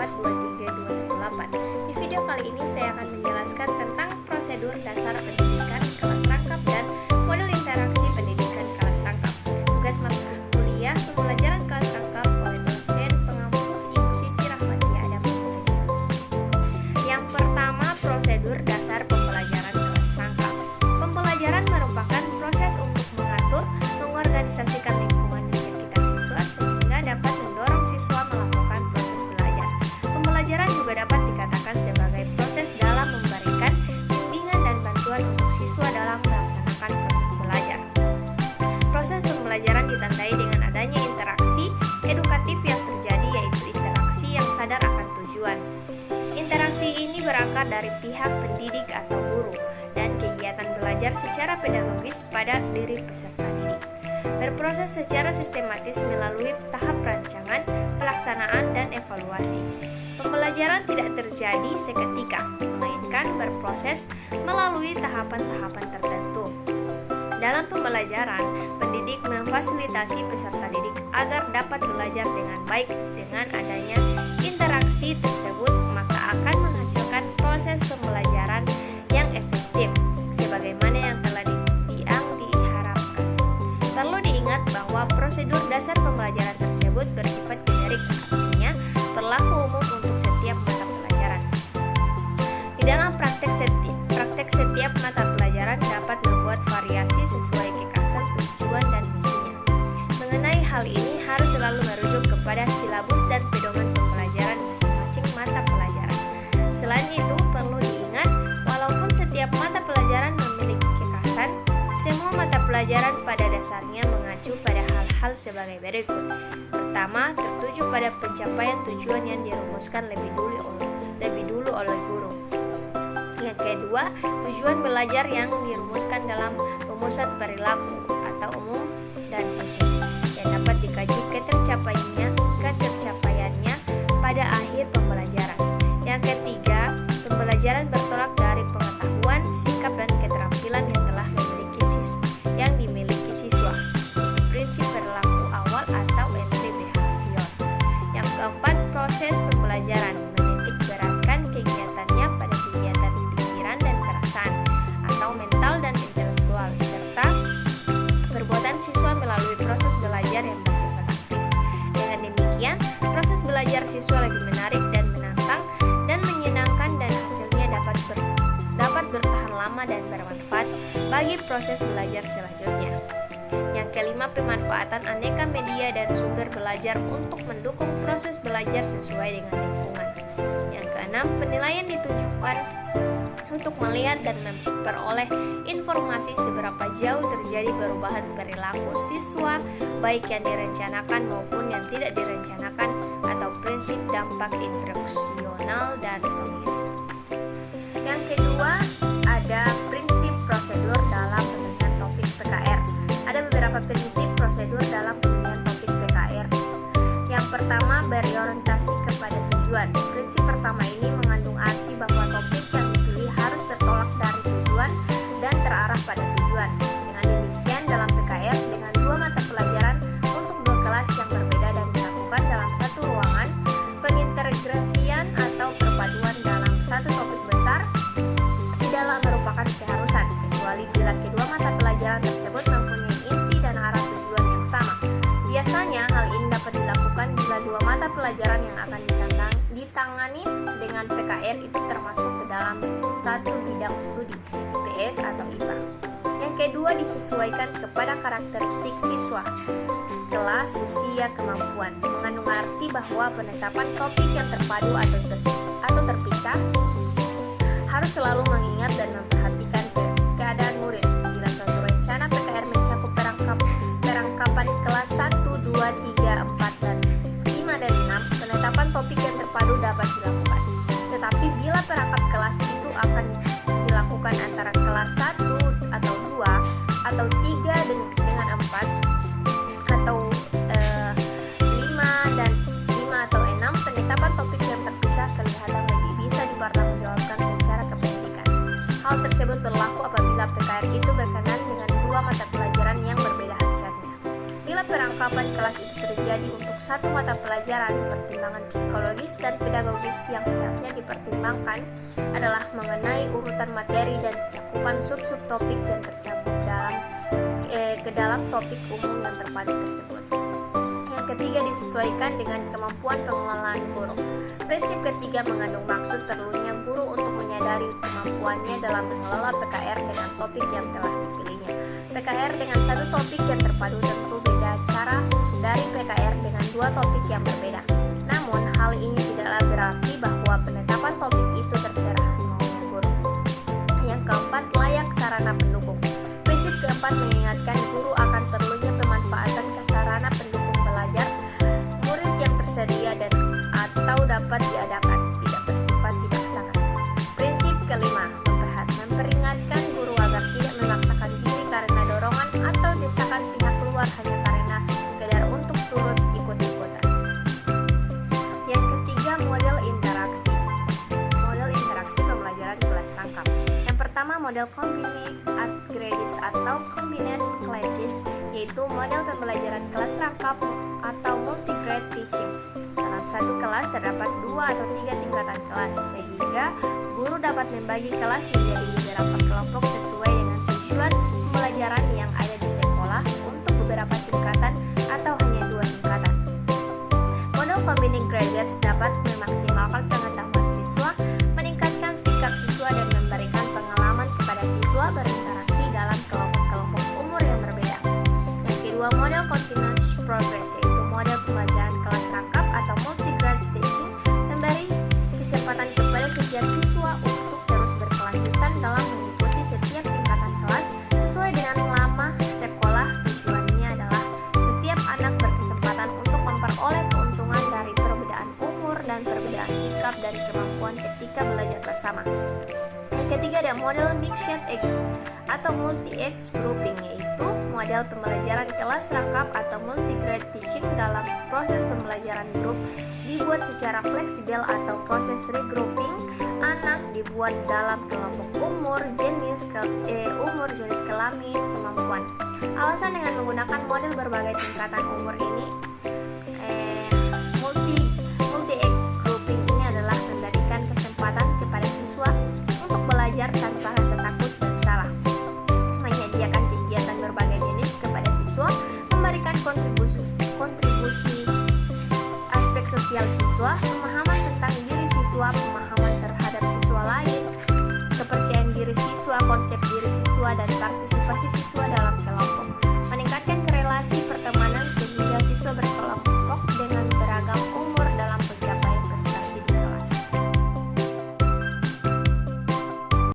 218. Di video kali ini saya akan menjelaskan tentang prosedur dasar pendidikan kelas rangkap dan modul interaksi pendidikan kelas rangkap. Tugas mata kuliah pembelajaran kelas rangkap oleh dosen pengampu Ibu Siti Rahmatia Adam. Yang pertama, prosedur dasar pembelajaran kelas rangkap. Pembelajaran merupakan proses untuk mengatur, mengorganisasikan lingkungan di sekitar siswa sehingga dapat mendorong siswa melakukan proses belajar. Pembelajaran juga dapat dikatakan sebagai proses dalam memberikan bimbingan dan bantuan untuk siswa dalam melaksanakan proses belajar. Proses pembelajaran ditandai dengan adanya interaksi edukatif yang terjadi, yaitu interaksi yang sadar akan tujuan. Interaksi ini berakar dari pihak pendidik atau guru dan kegiatan belajar secara pedagogis pada diri peserta didik. Berproses secara sistematis melalui tahap rancangan, pelaksanaan, dan evaluasi. Pembelajaran tidak terjadi seketika, melainkan berproses melalui tahapan-tahapan tertentu. Dalam pembelajaran, pendidik memfasilitasi peserta didik agar dapat belajar dengan baik. Dengan adanya interaksi tersebut, maka akan menghasilkan proses pembelajaran yang efektif, sebagaimana yang telah diharapkan. Perlu diingat bahwa prosedur dasar pembelajaran tersebut bersifat generik, artinya berlaku umum untuk setiap mata pelajaran. Di dalam praktek setiap mata pelajaran dapat membuat variasi sesuai kekhasan tujuan dan misinya. Mengenai hal ini harus selalu merujuk kepada silabus dan pedoman pembelajaran masing-masing mata pelajaran. Selain itu, perlu diingat walaupun setiap mata pelajaran memiliki kekhasan, semua mata pelajaran pada dasarnya mengacu pada hal-hal sebagai berikut. Pertama, tertuju pada pencapaian tujuan yang dirumuskan lebih dulu oleh guru. Yang kedua, tujuan belajar yang dirumuskan dalam rumusan perilaku atau umum dan khusus yang dapat dikaji ketercapaiannya pada akhir pembelajaran. Yang ketiga, pembelajaran bertolak dari pengetahuan, sikap, dan keterampilan yang telah dimiliki siswa, yaitu prinsip perilaku awal atau entry behavior. Yang keempat, proses pembelajaran menitik beratkan kegiatannya pada kegiatan pikiran dan perasaan atau mental dan intelektual, serta perbuatan siswa melalui proses belajar yang bersifat aktif. Dengan demikian, proses belajar siswa lebih menarik dan menantang dan menyenangkan, dan hasilnya dapat bertahan lama dan bermanfaat bagi proses belajar selanjutnya. Yang kelima, pemanfaatan aneka media dan sumber belajar untuk mendukung proses belajar sesuai dengan lingkungan. Yang keenam, penilaian ditujukan untuk melihat dan memperoleh informasi seberapa jauh terjadi perubahan perilaku siswa, baik yang direncanakan maupun yang tidak direncanakan, atau prinsip dampak instruksional dan pemilihan. Yang kedua, ada prinsip prosedur dalam pemilihan topik PKR. Ada beberapa prinsip prosedur dalam pemilihan topik PKR. Yang pertama, berorientasi kepada tujuan. Prinsip pertama ini mengandung arti bahwa topik yang dipilih harus bertolak dari tujuan dan terarah pada tujuan. Dengan demikian, dalam PKR dengan dua mata pelajaran untuk dua kelas yang berbeda dan dilakukan dalam satu ruangan, pengintegrasian atau perpaduan dalam satu topik besar tidaklah merupakan keharusan, kecuali bila kedua mata pelajaran tersebut mempunyai inti dan arah tujuan yang sama. Biasanya hal ini dapat dilakukan bila dua mata pelajaran yang akan ditangani dengan PKR itu termasuk ke dalam satu bidang studi, IPS atau IPA. Yang kedua, disesuaikan kepada karakteristik siswa, kelas, usia, kemampuan. Mengandung arti bahwa penetapan topik yang terpadu atau terpisah harus selalu mengingat dan memperhatikan keadaan murid. Bila suatu rencana PKR mencakup perangkapan kelas 1, 2, 3, 4, dan 5 dan 6, penetapan topik yang terpadu dapat dilakukan. Tetapi bila perangkap kelas itu akan dilakukan antara kelas 1 atau 2 atau 3 dengan 4 atau 5 dan 5 atau 6, penetapan topik yang terpisah kelihatan lebih bisa dipertanggungjawabkan secara kepentingan. Hal tersebut berlaku apabila PKR itu berkenaan dengan dua mata pelajaran yang berbeda hakikatnya. Bila Jika perangkapan kelas itu terjadi untuk satu mata pelajaran, pertimbangan psikologis dan pedagogis yang seharusnya dipertimbangkan adalah mengenai urutan materi dan cakupan sub-sub topik yang tercakup ke dalam topik umum yang terpadu tersebut. Yang ketiga, disesuaikan dengan kemampuan pengelolaan guru. Prinsip ketiga mengandung maksud perlunya guru untuk menyadari kemampuannya dalam mengelola PKR dengan topik yang telah dipilihnya. PKR dengan satu topik yang terpadu tentu beda cara dari PKR dengan dua topik yang berbeda. Namun, hal ini tidaklah berarti bahwa penetapan topik itu terserah semaunya guru. Yang keempat, layak sarana pendukung. Prinsip keempat mengingatkan guru akan perlunya pemanfaatan sarana pendukung belajar murid yang tersedia dan atau dapat diadakan, tidak bersifat dipaksakan. Prinsip kelima, memperingatkan guru agar tidak memaksakan diri karena dorongan atau desakan pihak luar hanya karena sekedar untuk turut ikut-ikutan. Yang ketiga, model interaksi. Model interaksi pembelajaran kelas rangkap. Yang pertama, model combined grades atau combined classes, yaitu model pembelajaran kelas rangkap atau multi-grade teaching. Dalam satu kelas terdapat 2 atau 3 tingkatan kelas, sehingga guru dapat membagi kelas menjadi beberapa kelompok sesuai dengan tujuan pembelajaran yang ada di sekolah untuk beberapa tingkatan atau hanya 2 tingkatan. Model combined grades dapat memaksimalkan pengetahuan siswa, meningkatkan sikap siswa dan memberikan pengalaman kepada siswa berinteraksi dalam kelompok-kelompok umur yang berbeda. Yang kedua, model continuous progress, yaitu model pembelajaran kelas rangkap atau multi-grade teaching, memberi kesempatan kepada setiap siswa untuk terus berkelanjutan dalam mengikuti setiap tingkatan kelas sesuai dengan lama sekolah. Tujuannya adalah setiap anak berkesempatan untuk memperoleh keuntungan dari perbedaan umur dan perbedaan sikap dan kemampuan ketika belajar bersama. Yang ketiga, ada model mixed age atau multi-age grouping, yaitu model pembelajaran kelas rangkap atau multi-grade teaching. Dalam proses pembelajaran grup dibuat secara fleksibel atau proses regrouping anak dibuat dalam kelompok umur, jenis kelamin, kemampuan. Alasan dengan menggunakan model berbagai tingkatan umur ini, multi-age grouping ini adalah memberikan kesempatan kepada siswa untuk belajar tanpa rasa takut dan salah, menyediakan kegiatan berbagai jenis kepada siswa, memberikan kontribusi aspek sosial siswa, pemahaman tentang diri siswa, pemahaman terhadap siswa lain, kepercayaan diri siswa, konsep diri siswa, dan partisipasi siswa dalam